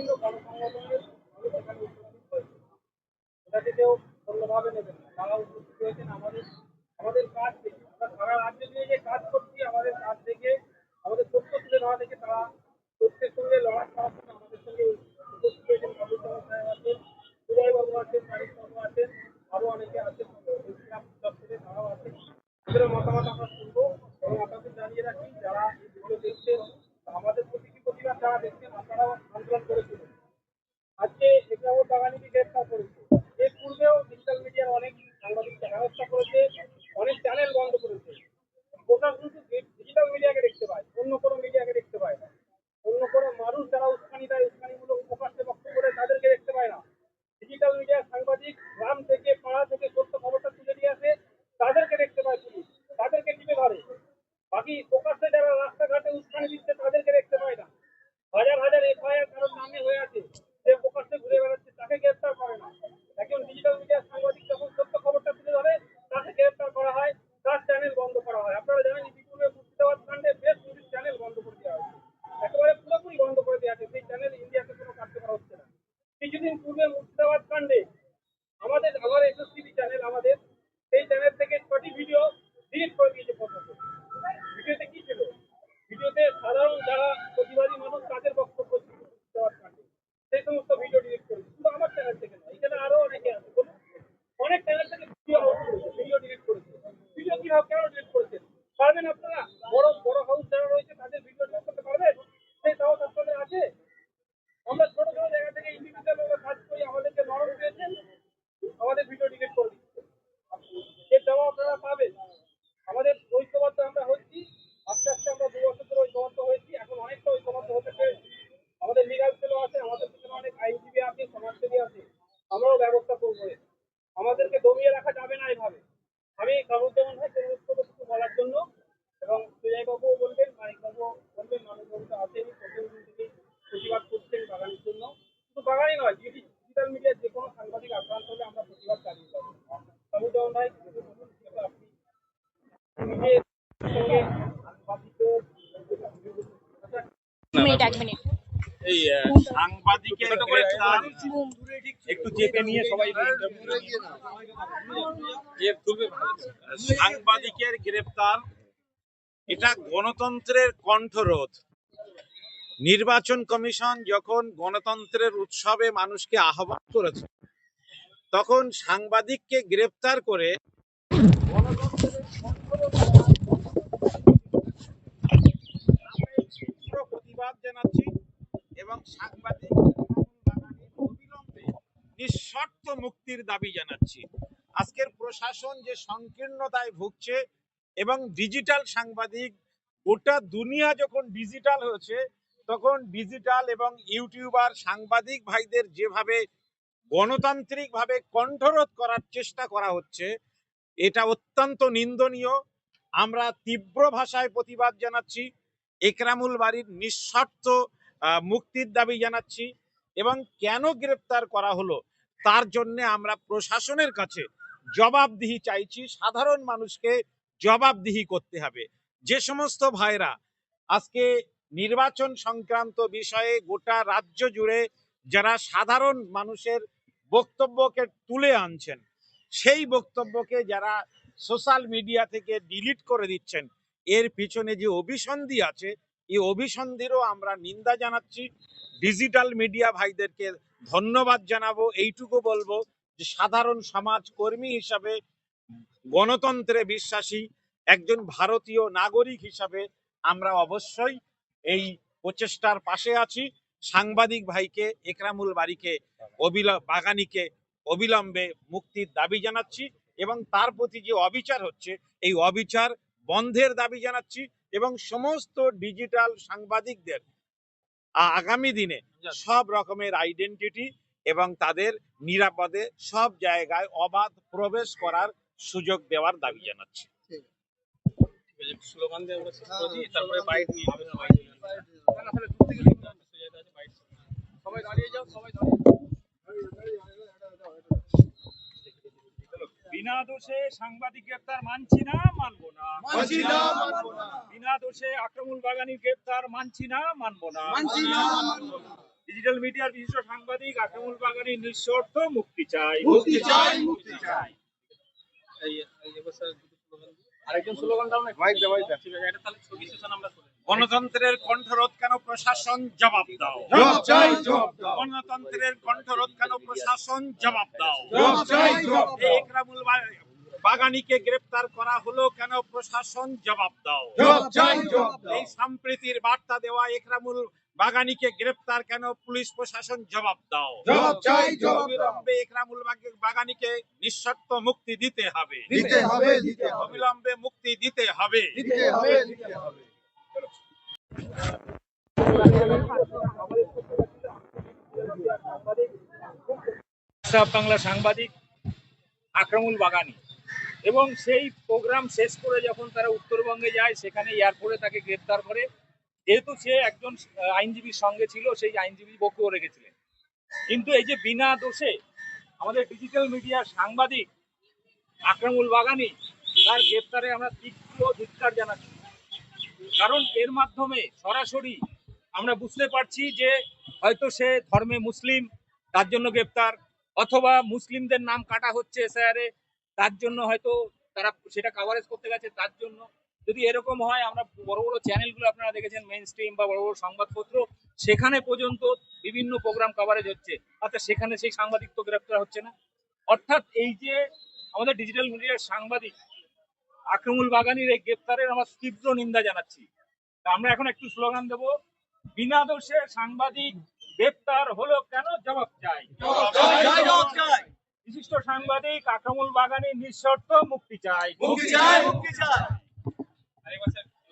বিভিন্ন গণসংগঠনের মানুষ এখানে উপস্থিত হয়েছে। ওটাকে কেউ অন্যভাবে নেবেন না, তারা উপস্থিত হয়েছেন আমাদের কাজ দেখে। আমরা সারা রাজ্য নিয়ে যে কাজ করছি, আমাদের কাজ দেখে, আমাদের তথ্য তুলে ধরা দেখে তারা তথ্যের সঙ্গে লড়াই করার জন্য আমাদের সঙ্গে উপস্থিত হয়েছেন। বাবুল সাহেব আছেন, সুজয়বাবু আছেন, তারিক বাবু আছেন, আরো অনেকে আছেন, দপ্তরে তারাও আছেন। ওদের মতামত আমরা শুনবো এবং আপনাদের জানিয়ে রাখি, যারা এই ভিডিও দেখছেন, আমাদের প্রতিটি প্রতিবাদ যারা দেখছেন, আপনারাও আন্দোলন করেছিলেন। আজকে একরামুল বাগানিকে গ্রেফতার করেছে। এর পূর্বেও ডিজিটাল মিডিয়ার অনেক সাংবাদিককে হেনস্থা করেছে, অনেক চ্যানেল বন্ধ করেছে। প্রশাসন শুধু ডিজিটাল মিডিয়াকে দেখতে পায়, অন্য কোনো মিডিয়াকে দেখতে পায় না। অন্য কোনো মানুষ যারা উস্কানি দেয়, উস্কানিমূলক প্রকাশ্যে বক্তব্য দেয়, তাদেরকে দেখতে পায় না। ডিজিটাল মিডিয়ার সাংবাদিক গ্রাম থেকে, পাড়া থেকে সত্য খবরটা তুলে নিয়ে আসে, তাদেরকে দেখতে পায় পুলিশ, তাদেরকে টিপে ধরে। বাকি প্রকাশ্যে যারা রাস্তাঘাটে উস্কানি দিচ্ছে, তাদেরকে দেখতে পায় না। হাজার হাজার এফআইআর কারোর নামে হয়ে আছে, যে প্রকাশ্যে ঘুরে বেড়াচ্ছে, তাকে গ্রেফতার করে না। একজন ডিজিটাল মিডিয়ার সাংবাদিক যখন সত্য খবরটা তুলে ধরে, তাকে গ্রেফতার করা হয়, তার চ্যানেল বন্ধ করা হয়। আপনারা জানেন, ইতিপূর্বে মুর্শিদাবাদ কাণ্ডে বেশ কিছু চ্যানেল বন্ধ করে দেওয়া হয়েছে, একেবারে পুরোপুরি বন্ধ করে দেওয়া আছে। সেই চ্যানেল ইন্ডিয়াতে কোনো কার্যকর হচ্ছে না। কিছুদিন পূর্বে মুর্শিদাবাদ কাণ্ডে আমার এসএসটিভি চ্যানেল, আমাদের সেই চ্যানেল থেকে 6টি ভিডিও ডিলিট করে দিয়েছে প্রশাসন। ভিডিওতে কি ছিল? ভিডিওতে সাধারণ যারা প্রতিবাদী মানুষ, তাদের বক্তব্য ছিল মুর্শিদাবাদ কাণ্ডে। সেই সমস্ত ভিডিও ডিলিট করেছে। শুধু আমার চ্যানেল থেকে নয়, এখানে আরো অনেকে আছে, বলুন। অনেক চ্যানেল থেকে ভিডিও আউট করেছে, ভিডিও ডিলিট করেছে। ভিডিও কিভাবে, কেন ডিলিট করেছেন? পারবেন আপনারা? বড় বড় হাউস যারা রয়েছে, তাদের ভিডিও ডিলিট করতে পারবেন? সেই সাহস আপনাদের আছে? আমরা ছোট ছোট জায়গা থেকে ইন্ডিভিজুয়াল ভাবে কাজ করি, আমাদেরকে নরম পেয়েছেন, আমাদের ভিডিও ডিলিট করে দিচ্ছে। এর জবাব আপনারা পাবেন। আমাদের ঐক্যবদ্ধ আমরা হচ্ছি, আস্তে আস্তে আমরা 2 বছর ধরে ঐক্যবদ্ধ হয়েছি, এখন অনেকটা ঐক্যবদ্ধ হতে পেরেছি। আমাদের লিগাল সেলও আছে, আমাদের পিছনে অনেক আইনজীবী আছে, সমাজসেবী আছে, আমরাও ব্যবস্থা করবো। আমাদেরকে দমিয়ে রাখা যাবে না এভাবে। আমি কামরুজ্জামান ভাইকে অনুরোধ করবো কিছু বলার জন্য, এবং সুজয়বাবুও বলবেন, মানিকবাবুও বলবেন। মানিকবাবু তো আছেনই, প্রথম দিন থেকেই প্রতিবাদ করছেন বাগানের জন্য। শুধু বাগানই নয়, ডিজিটাল মিডিয়ার যে কোনো সাংবাদিক আক্রান্ত হলে আমরা প্রতিবাদ চালিয়ে যাবো। কামরুজ্জামান ভাই, আপনি নিজের সঙ্গে এক মিনিট এই সাংবাদিকের গ্রেফতার একটু চেপে নিয়ে সবাই সাংবাদিকের গ্রেফতার, এটা গণতন্ত্রের কণ্ঠরোধ। নির্বাচন কমিশন যখন গণতন্ত্রের উৎসবে মানুষকে আহ্বান করেছে, তখন সাংবাদিককে গ্রেফতার করে গণতন্ত্রের কণ্ঠরোধ প্রতিবাদ জানাচ্ছি এবং সাংবাদিক অবিলম্বে নিঃশর্ত মুক্তির দাবি জানাচ্ছি। আজকের প্রশাসন যে সংকীর্ণতায় ভুগছে এবং ডিজিটাল সাংবাদিক, গোটা দুনিয়া যখন ডিজিটাল হয়েছে, তখন ডিজিটাল এবং ইউটিউবার সাংবাদিক ভাইদের যেভাবে গণতান্ত্রিকভাবে কণ্ঠরোধ করার চেষ্টা করা হচ্ছে, এটা অত্যন্ত নিন্দনীয়। আমরা তীব্র ভাষায় প্রতিবাদ জানাচ্ছি, একরামুল বাড়ির নিঃশর্ত মুক্তির দাবি জানাচ্ছি এবং কেন গ্রেপ্তার করা হলো তার জন্য আমরা প্রশাসনের কাছে জবাবদিহি চাইছি। সাধারণ মানুষকে জবাবদিহি করতে হবে। যে সমস্ত ভাইরা আজকে নির্বাচন সংক্রান্ত বিষয়ে গোটা রাজ্য জুড়ে যারা সাধারণ মানুষের বক্তব্যকে তুলে আনছেন, সেই বক্তব্যকে যারা সোশ্যাল মিডিয়া থেকে ডিলিট করে দিচ্ছেন, এর পিছনে যে অভিসন্ধি আছে, এই অভিসন্ধিরও আমরা নিন্দা জানাচ্ছি। ডিজিটাল মিডিয়া ভাইদেরকে ধন্যবাদ জানাবো। এইটুকু বলবো যে সাধারণ সমাজ কর্মী হিসাবে, গণতন্ত্রে বিশ্বাসী একজন ভারতীয় নাগরিক হিসাবে আমরা অবশ্যই এই প্রচেষ্টার পাশে আছি। সাংবাদিক ভাইকে, একরামুল বাগানিকে অবিলম্বে মুক্তির দাবি জানাচ্ছি এবং তার প্রতি যে অবিচার হচ্ছে, এই অবিচার বন্ধের দাবি জানাচ্ছি এবং সমস্ত ডিজিটাল সাংবাদিকদের আগামী দিনে সব রকমের আইডেন্টিটি এবং তাদের নিরাপদে সব জায়গায় অবাধ প্রবেশ করার সুযোগ দেওয়ার দাবি জানাচ্ছি। স্লোগান দিয়ে আমরা শেষ করে দিই, তারপরে বাইট নিয়ে সবাই দাঁড়িয়ে যাও, সবাই দাঁড়িয়ে যাও। বিনা দোষে সাংবাদিক গ্রেপ্তার মানছি না, মানবো না। বিনা দোষে আকরামুল বাগানি গ্রেপ্তার মানছি না, মানবো না। ডিজিটাল মিডিয়ার বিশিষ্ট সাংবাদিক আক্রামুল বাগানী নিঃশর্ত মুক্তি চাই, মুক্তি চাই, মুক্তি চাই। আরেকজন স্লোগান দাও না, মাইক দাও, ঠিক আছে, এটা তাহলে ছবি সেশন আমরা করি। গণতন্ত্রের কণ্ঠরোধ কেন প্রশাসন জবাব দাও, জবাব চাই, জবাব দাও। গণতন্ত্রের কণ্ঠরোধ কেন প্রশাসন জবাব দাও, জবাব চাই, জবাব দাও। একরামুল বাগানীকে গ্রেফতার করা হলো কেন প্রশাসন জবাব দাও, জবাব চাই, জবাব দাও। এই সম্প্রীতির বার্তা দেওয়া একরামুল বাগানীকে গ্রেফতার কেন পুলিশ প্রশাসন জবাব দাও, জবাব চাই, জবাব দাও। অবিলম্বে একরামুল বাগানীকে নিঃশর্ত মুক্তি দিতে হবে, দিতে হবে, দিতে হবে, অবিলম্বে মুক্তি দিতে হবে। দিতে হবে, দিতে হবে। বাংলা সাংবাদিক আক্রামুল বাগানী, এবং সেই প্রোগ্রাম শেষ করে যখন তারা উত্তরবঙ্গে যায় সেখানে এয়ারপোর্টে তাকে গ্রেপ্তার করে। যেহেতু সে একজন আইনজীবীর সঙ্গে ছিল, সেই আইনজীবী বক্তব্য রেখেছিলেন। কিন্তু এই যে বিনা দোষে আমাদের ডিজিটাল মিডিয়ার সাংবাদিক আক্রামুল বাগানী, তার গ্রেপ্তারে আমরা তীব্র ধিক্কার জানাচ্ছি। কারণ এর মাধ্যমে সরাসরি আমরা বুঝতে পারছি যে হয়তো সে ধর্মে মুসলিম, তার জন্য গ্রেপ্তার, অথবা মুসলিমদের নাম কাটা হচ্ছে এসআইআরে, তার জন্য হয়তো তারা সেটা কাভারেজ করতে গেছে, তার জন্য। যদি এরকম হয়, আমরা বড় বড় চ্যানেলগুলো আপনারা দেখেছেন, মেইন স্ট্রিম বা বড় বড় সংবাদপত্র, সেখানে পর্যন্ত বিভিন্ন প্রোগ্রাম কাভারেজ হচ্ছে, অর্থাৎ সেখানে সেই সাংবাদিক তো গ্রেপ্তার হচ্ছে না। অর্থাৎ এই যে আমাদের ডিজিটাল মিডিয়ার সাংবাদিক আক্রামুল বাগানীর এই গ্রেপ্তারের আমরা তীব্র নিন্দা জানাচ্ছি। আমরা এখন একটু স্লোগান দেব, বিনা দোষে সাংবাদিক গ্রেপ্তার হলো কেন, জবাব চাই, জবাব চাই। বিশিষ্ট সাংবাদিক আক্রামুল বাগানী নিঃশর্ত মুক্তি চাই, মুক্তি চাই, মুক্তি চাই।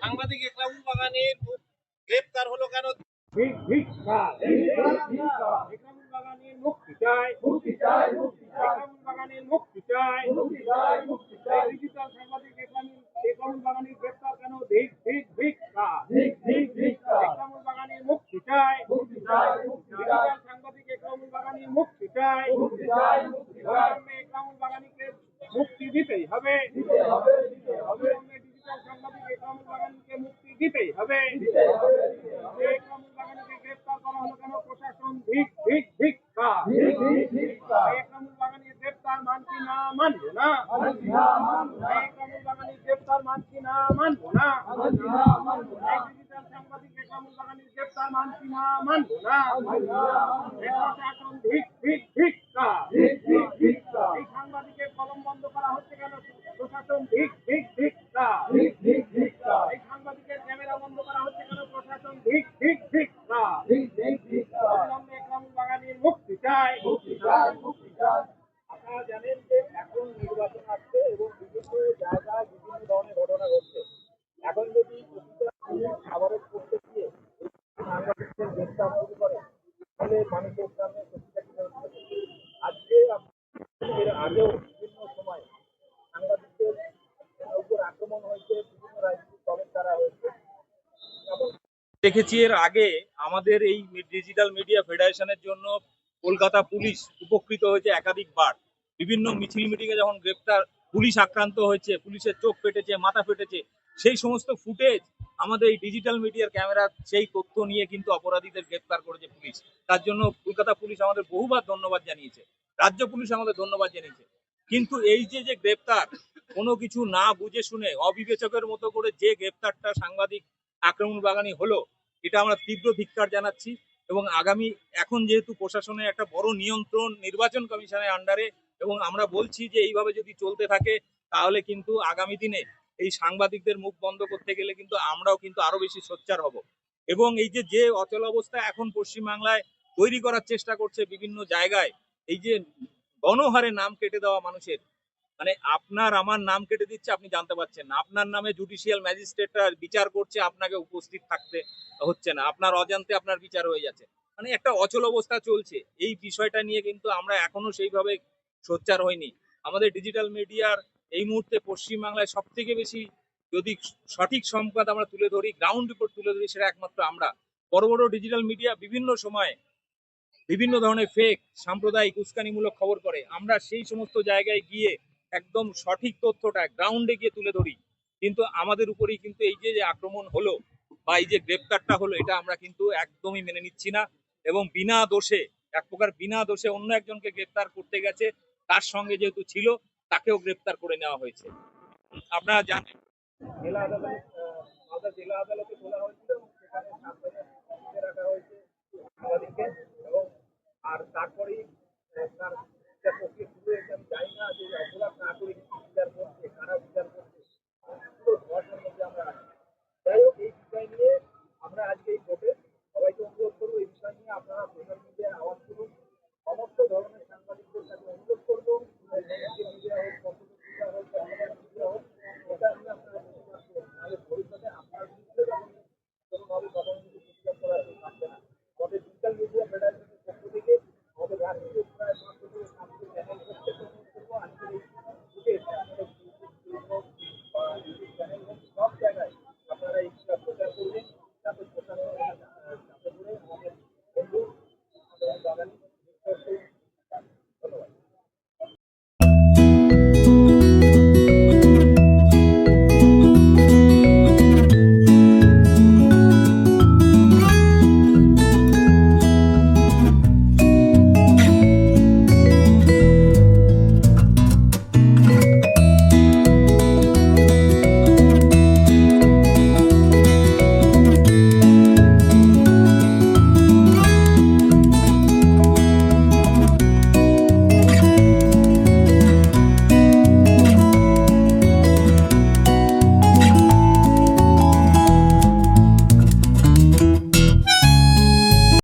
সাংবাদিক একরামুল বাগানীর গ্রেপ্তার হলো কেন, আক্রামুল বাগানীর মুক্তি চাই, মুক্তি চাই, মুক্তি চাই, আক্রামুল বাগানীর মুক্তি চাই, মুক্তি চাই, মুক্তি চাই। ডিজিটাল সাংবাদিক আক্রামুল বাগানীর গ্রেপ্তার কেন, ধিক ধিক ধিক্কার, ঠিক, ঠিক, ঠিক, আক্রামুল বাগানীর মুক্তি চাই, মুক্তি চাই, মুক্তি চাই, ডিজিটাল সাংবাদিক আক্রামুল বাগানীর মুক্তি চাই, মুক্তি চাই, মুক্তি চাই। অবিলম্বে আক্রামুল বাগানীকে মুক্তি দিতেই হবে, দিতে হবে, দিতে হবে, অবিলম্বে ডিজিটাল সাংবাদিক আক্রামুল বাগানীকে মুক্তি দিতেই হবে। দিতে হবে, দিতে হবে। আক্রামুল বাগানীকে গ্রেপ্তার করা হলো কেন, প্রশাসন ধিক ধিক ধিক্কার। ঠিক, ঠিক, ঠিক, আক্রামুল বাগানীর গ্রেপ্তার মানছি না, মানবো না। মানছি না, মানবো না। আক্রামুল বাগানীর গ্রেপ্তার মানছি না, মানবো না। মানছি না, মানবো না। ডিজিটাল সাংবাদিক আক্রামুল বাগানীর গ্রেপ্তার মানছি না, মানবো না। মানছি না, মানবো না। প্রশাসন ধিক ধিক ধিক্কার। ঠিক, ঠিক, ঠিক, এই সাংবাদিকের কলম বন্ধ করা হচ্ছে কেন, প্রশাসন ধিক ধিক ধিক্কার। ঠিক, ঠিক, ঠিক, এই সাংবাদিকের ক্যামেরা বন্ধ করা হচ্ছে কেন, প্রশাসন ধিক ধিক ধিক্কার। ঠিক, ঠিক, ঠিক, অবিলম্বে আক্রামুল বাগানীর মুক্তি চাই। মুক্তি চাই, মুক্তি চাই। আপনারা জানেন যে এখন নির্বাচন আসছে এবং বিভিন্ন জায়গায় বিভিন্ন ধরনের ঘটনা ঘটছে। এখন যদি খাবারের করতে গিয়ে সাংবাদিকদের গ্রেপ্তার শুরু করে, তাহলে মানুষের সামনে সত্যিটা কি হচ্ছে। আজকে এর আগেও বিভিন্ন সময় সাংবাদিকদের উপর আক্রমণ হয়েছে, বিভিন্ন রাজনৈতিক দলের দ্বারা হয়েছে। দেখেছি এর আগে আমাদের এই ডিজিটাল মিডিয়া ফেডারেশনের জন্য কলকাতা পুলিশ উপকৃত হয়েছে একাধিকবার। বিভিন্ন মিছিল মিটিংয়ে যখন গ্রেপ্তার পুলিশ আক্রান্ত হয়েছে, পুলিশের চোখ ফেটেছে, মাথা ফেটেছে, সেই সমস্ত ফুটেজ আমাদের এই ডিজিটাল মিডিয়ার ক্যামেরা সেই তথ্য নিয়ে কিন্তু অপরাধীদের গ্রেপ্তার করেছে পুলিশ। তার জন্য কলকাতা পুলিশ আমাদের বহুবার ধন্যবাদ জানিয়েছে, রাজ্য পুলিশ আমাদের ধন্যবাদ জানিয়েছে। কিন্তু এই যে যে গ্রেপ্তার, কোনো কিছু না বুঝে শুনে অবিবেচকের মতো করে যে গ্রেপ্তারটা সাংবাদিক আক্রামুল বাগানী হলো, এটা আমরা তীব্র ধিক্কার জানাচ্ছি। এবং আগামী এখন যেহেতু প্রশাসনের একটা বড় নিয়ন্ত্রণ নির্বাচন কমিশনের আন্ডারে, এবং আমরা বলছি যে এইভাবে যদি চলতে থাকে তাহলে কিন্তু আগামী দিনে এই সাংবাদিকদের মুখ বন্ধ করতে গেলে কিন্তু আমরাও কিন্তু আরো বেশি সোচ্চার হব। এবং এই যে যে অচল অবস্থা এখন পশ্চিমবাংলায় তৈরি করার চেষ্টা করছে বিভিন্ন জায়গায়, এই যে গণহারে নাম কেটে দেওয়া মানুষের, মানে আপনার আমার নাম কেটে দিচ্ছে, আপনি জানতে পারছেন না, আপনার নামে জুডিশিয়াল ম্যাজিস্ট্রেটরা বিচার করছে, আপনাকে উপস্থিত থাকতে হচ্ছে না, আপনার অজান্তে আপনার বিচার হয়ে যাচ্ছে। মানে একটা অচল অবস্থা চলছে। এই বিষয়টা নিয়ে কিন্তু আমরা এখনো সেইভাবে সোচ্চার হইনি। আমাদের ডিজিটাল মিডিয়ার এই মুহূর্তে পশ্চিমবাংলায় সব থেকে বেশি যদি সঠিক সংবাদ আমরা তুলে ধরি, গ্রাউন্ড রিপোর্ট তুলে ধরি, সেটা একমাত্র আমরা। বড় বড় ডিজিটাল মিডিয়া বিভিন্ন সময়ে বিভিন্ন ধরনের ফেক সাম্প্রদায়িক উস্কানিমূলক খবর করে, আমরা সেই সমস্ত জায়গায় গিয়ে একদম সঠিক তথ্যটা গ্রাউন্ডে গিয়ে তুলে ধরি। কিন্তু আমাদের উপরেই কিন্তু এই যে আক্রমণ হলো বা এই যে গ্রেপ্তারটা হলো, এটা আমরা কিন্তু একদমই মেনে নিচ্ছি না। এবং বিনা দোষে এক প্রকার বিনা দোষে অন্য একজনকে গ্রেপ্তার করতে গেছে, তার সঙ্গে যেহেতু ছিল তাকেও গ্রেপ্তার করে নেওয়া হয়েছে। আপনারা জানেন জেলা আদালত মালদা জেলা আদালতে তোলা হয়েছিল এবং সেখানে সাংবাদিক রাখা হয়েছে সাংবাদিককে, এবং আর তারপরেই তার বিচার প্রক্রিয়া শুরু হয়েছে। আমি জানি না যে অপরাধ না করে কি বিচার করছে, কারা বিচার করছে, পুরো ধোঁয়াশার মধ্যে আমরা আছি। যাই হোক, এই বিষয় নিয়ে আমরা আজকে এই কোর্টে সবাইকে অনুরোধ করবো, এই বিষয় নিয়ে আপনারা সোশ্যাল মিডিয়ায় আওয়াজ